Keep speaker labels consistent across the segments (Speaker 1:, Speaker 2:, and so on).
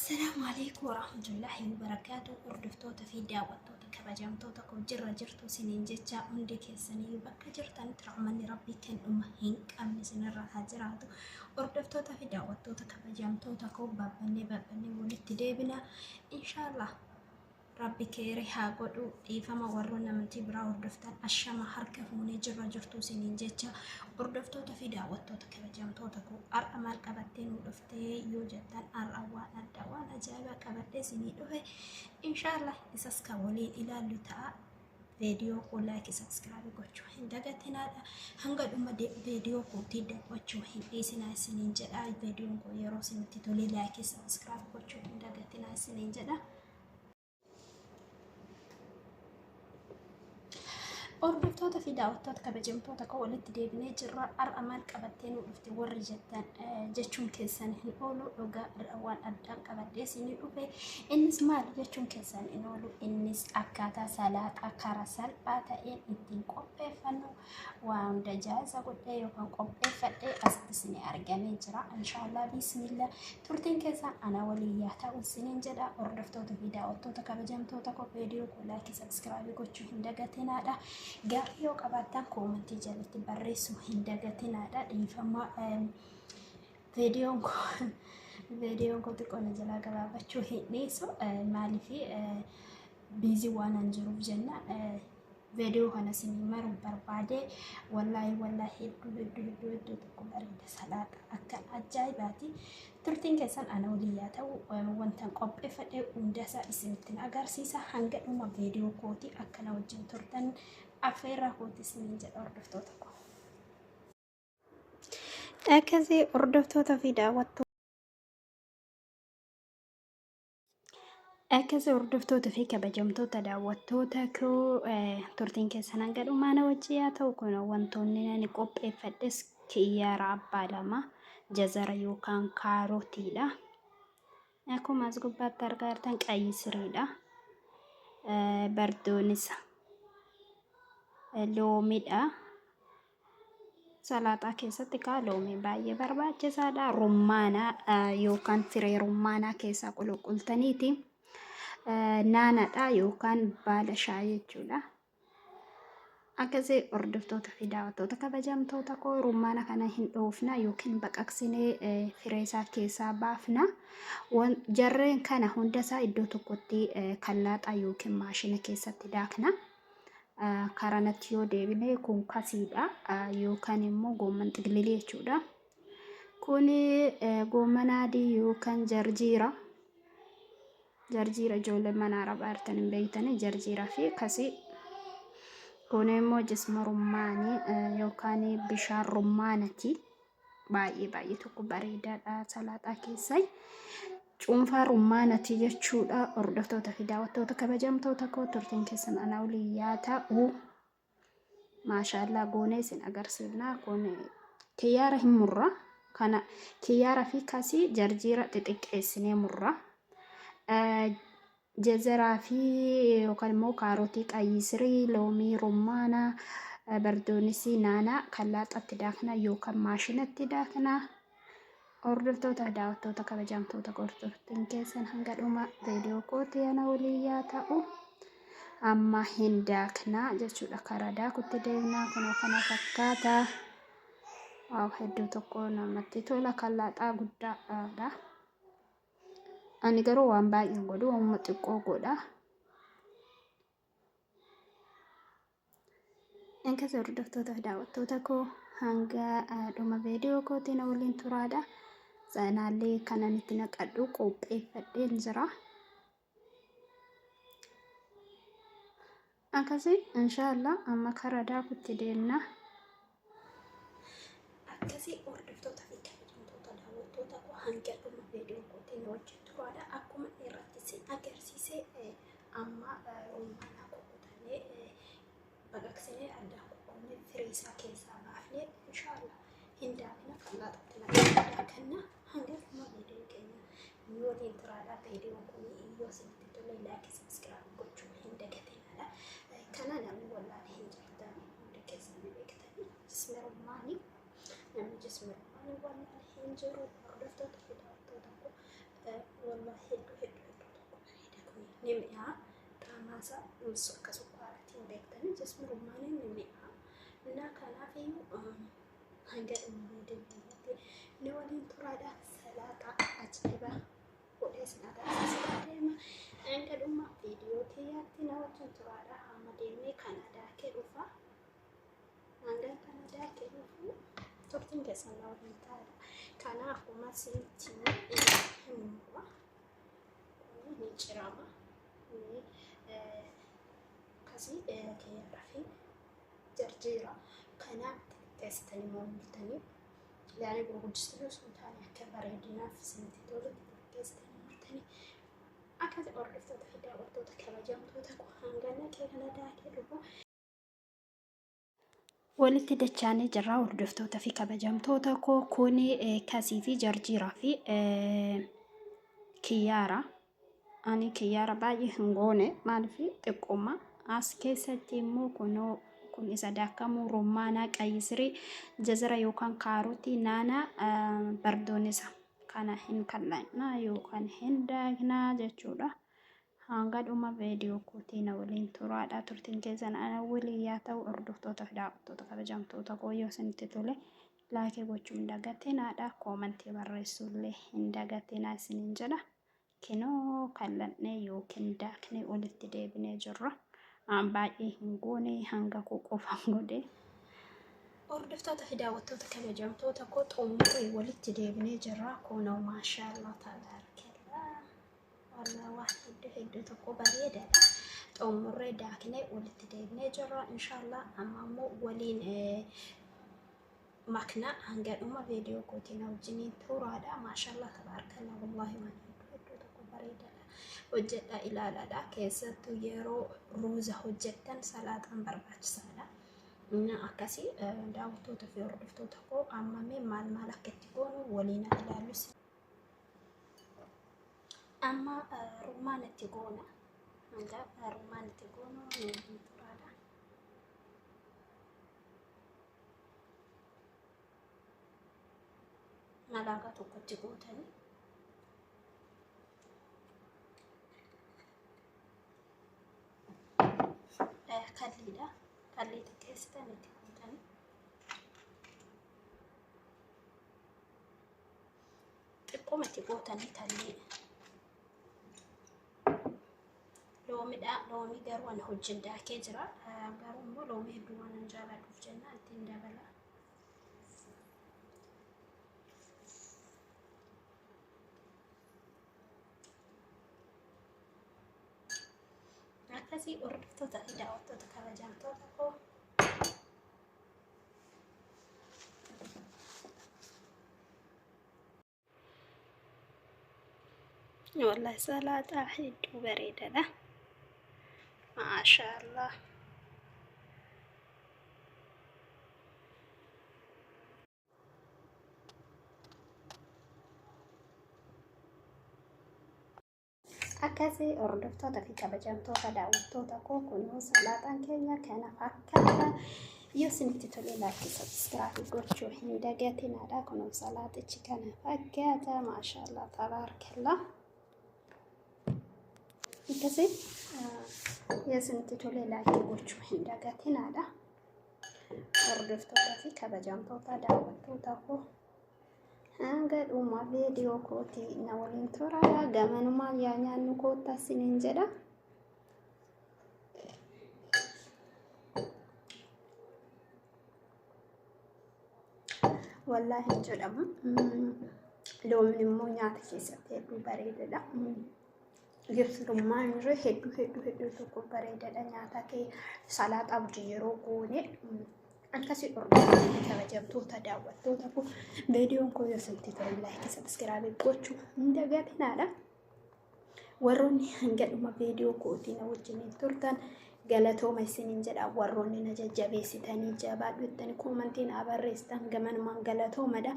Speaker 1: السلام عليكم ورحمة الله وبركاته. وردفتوتا في دعوتوتا كبجمتوتا كوجرة جرتو سنين جتشا عندك السنين بكا جرتان ترعمني ربي كان أمهينك أمني سنرى هاجراتو. وردفتوتا في دعوتوتا كبجمتوتا كو بابني ولدت ديبنا إن شاء الله ربي كيري هاقودو إيفما ورونا من تبرا وردفتان أشما حركة فوني جرى جرتو سنين جتشا وردفتوتا في دعوتوتا كبجمتوتا كو أرأمال قبتين ودفتي يوجدان أرأوان الدوان أجابة قبتي سنين دوهي إن شاء الله إساسكا ولين إلى اللتاء فيديو كو لايك سبسكرايب gochuu hin dagatinadha. Hanga dhuma video kootii daawwachuu hin dhiisinaa isiniin jedha. Videoon kun yeroo isinitti tole like subscribe gochuu hin dagatinaa isiniin jedha. وردفتوتا في دعوتوتا كبجمتوتا كولت ديبني جرا أرأمال قبتين ودفتي ورجتان جتشون كيسان هنقولوا لغا الأوان أدان قبتي سيني أوفي إنس مال جتشون كيسان إنولو إنس أكاتا سالات أكارا سالباتا إن إنتين قبي فنو وان دجازة قد يوكان قبي فدي أسدسني أرغاني جرا إن شاء الله بسم الله تورتين كيسان أنا ولياتا والسنين جدا. وردفتوتا في دعوتوتا كبجمتوتا كو فيديو كو لايك سبسكرايب gochuu hin dagatinadha. Gaaffii yoo qabaattan koomentii jalatti barreessuu hin dagatinadha. Dhiifama viidiyoon koo xiqqoon jalaa gabaabachuu hin dhiisu maaliif biizii waan an jiruuf jenna. Viidiyoo kana isinii maruu barbaade wallaahi hedduu tokko bareeda salaata akka ajaa'ibaati. Turtiin keessan ana waliin ta'u wantan qopheeffadhe hundasaa isinittiin agarsiisa. Hanga dhuma viidiyoo kootii akkana wajjin turtan afeerraa kooti isiniin jedha hordoftoota koo. Akkasii hordoftoota fi daawwattoota akkasii hordoftoota fi kabajamtoota daawwattoota koo turtiin keessan hanga dhumaana wajjin yaa ta'u kun wantoonni ani qopheeffadhes kiyyaara abbaa lama jazara yookaan kaarootiidha. Akkuma as gubbaatti argaa jirtan qayyisiriidha. Bardoonisa loomidha. Salaaxaa keessatti loomii baay'ee barbaachisaadha. Rummaana yookaan firee rummaanaa keessaa qulqultaniiti. Naanadha yookaan baala shaayii jechuudha. Akkasii hordoftoota fi daawwattoota kabajamtoota koo rummaana kana hin dhoofna yookiin baqaqsinee firee isaa keessaa baafna. Jarreen kana hundasaa iddoo tokkotti kallaaxaa yookiin maashina keessatti daakna. Karanatti yoo deebine kun kasiidha yookaan immoo goomman xiqililii jechuudha. Kun goomman adii yookaan jarjiira ijoollee mana arabaa artan hin beeytanii jarjiiraa fi kasii. Kun immoo jisma rummaanii yookaan bishaan rummaanati. Baay'ee tokko bareedaadha salaaxaa keessaa. Cuunfaa rummaanati jechuudha. Hordoftoota fi daawwattoota kabajamtoota koo turtiin keessan ana waliin yaa ta'u. Maashaallah goonee isin agarsiifna. Kun kiyyaara hin murra. Kana kiyyaara fi kasii jarjiira xixiqqeessinee murra. Jazaraa fi yookaan immoo kaarootii qayyisirii loomii rummaana bardoonisii naanaa kallaaxatti daakna yookaan maashinatti daakna. Hordoftoota daawwattoota kabajamtoota turtiin keessan hanga dhuma viidiyoo kootii ana waliin yaa ta'u. Amma hin daakna jechuudha. Karaa daakutti deemna kun kana fakkaata. Hedduu tokko namatti tola kallaaxaa guddaadha. Ani garuu waan baay'een godhu waan xiqqoo godha. Akkasii hordoftoota fi daawwattoota koo hanga dhuma viidiyoo kootiin waliin turaadha. Sanaallee kanan itti naqadhu qopheeffadheen jira. Akkasii inshallah amma karaa daakutti deemna. Akkasii hordoftoota fi kabajamtoota daawwattoota koo hanga dhuma viidiyoo kootiin wajjin turaadha. Akkuma irratti isin agarsiise amma rummaanaa qoqqoodanii baqaqsinee addaan qoqqoodnee firii isaa keessaa baafnee inshallah hin daakna kallaaxatti naqannaa hanga dhuma viidiyoo keenya waliin turaadha. Viidiyoon kun yoo isinitti tole like subscribe gochuu hin dagatinadha. Kana namni wallaahi hin jirtan hundi keessan beektanii jisma rummaanii namni jisma rummaanii wallaahi hin jiru. Hordoftoota fi daawwattoota koo والله نمئة تاماسا مسوكا سكوارتين بيكتني جسم رماني نمئة إنا كان في هنجر المودين نولين ترادا سلاطة أجيبة وليس نادا سلاطة عند الأمة فيديو كياتي نوتن ترادا همديني كندا كيروفا عند كندا كيروفو ترتين كسان نولين ترادا كان أخوما سنتيني إنه نيجراما كسي كيرافي جرجيرا كنا تستني مولتني لأن بروجستلو سلطاني كبريدنا في سنتي دولة تستني مولتني أكاد أردفت تفيدا وردوتا كبجمتوتا كوهانغانا كيكنا داكي walitti dachaanii jirra hordoftoota fi kabajamtoota koo kuni kasii fi jarjiraa fi kiyyaara ani kiyyaara baay'ee hin goone maaliif xiqqooma as keessatti immoo kun isa daakamu rummaanaa qayyisirii jazira yookaan kaarotii naana bardoonisa kana hin kallanna yookaan hin daagnaa jechuudha. hanga dhuma viidiyoo kootiin waliin turaadha turtiin keessan ana waliin yaa ta'u hordoftoota fi daawwattoota kabajamtoota koo yoo isinitti tole laayikii gochuu hin dagatinaadha koomentii barreessuullee hin dagatinaa isiniin jedha kinoo kallanne yookiin daakne walitti deebinee jirra aan baay'ee hin goone hanga qofaan godhe hordoftoota fi daawwattoota kabajamtoota koo xumuree walitti deebinee jirra kunoo maashaallah ta'ala والله واحد هيدو تكو بريدة طمري داكني ولتديبني جرا إن شاء الله أمامو ولين مكنا هنجر فيديو كوتينا وجنين تورا ما شاء الله تبارك الله والله ما هيدو تكو بريدة وجدت إلى لا كيسة يرو روزة وجدت صلاة بربع سنة إن أكاسي داوتو تفير دفتو تكو أمامي مال مالك تكون ولينا إلى لسه أما رمان تيجونا عند رمان تيجونا من ترادا ملاقة تكتيجوتني كلي تكستني تيجوتني تقوم تيجوتني تلي لومي قروا أنا هجن دا كجرا قروا مو لومي هدوا أنا جالا دوفجنا أنتين دبلا أكاسي أردفتو تأيدا وطو تكالجان توتاكو والله صلاة أحد وبريدة ده ما شاء الله أكاسي أردفتو في كبجانتو فداوتو تكو كنو صلاة كينيا كان فكرة يوسنتي تولي لايك سبسكرايب gochuu hin dagatinaadha kunoo salaatichi kana fakkaata ما شاء الله تبارك الله إكاسي يوسنتي تولي لايك gochuu hin dagatinaadha hordoftoota fi kabajamtoota daawwattoota koo hanga dhuma viidiyoo kootii na waliin turaadha gamanuma yaa nyaannu koottaa isiniin jedha والله جدام لو من مو نيات كيسة هدو بريدة يفسر ما نجى هدو تكو بريدة نياتا كي صلاة أو جيرو كوني أنكسي أردو كبجمتو تداوتو تكو فيديو كو يسنتي تولي لايك سبسكرايب gochuu hin dagatinaadha warroonni hangadhuma viidiyoo kootii na wajjiniin turtan galatooma isiniin jedha warroonni na jajjabeessitanii jabaadhuttanii koomentiin barreessitan gamanumaan galatoomadha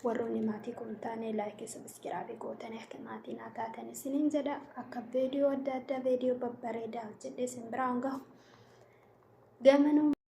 Speaker 1: warroonni maatii kun taane laayikii sabskiraaybii gootanii akka maatii naa taatan isiniin jedha akka viidiyoo adda addaa viidiyoo babbareedaa jedhee isin biraan gahu gamanuma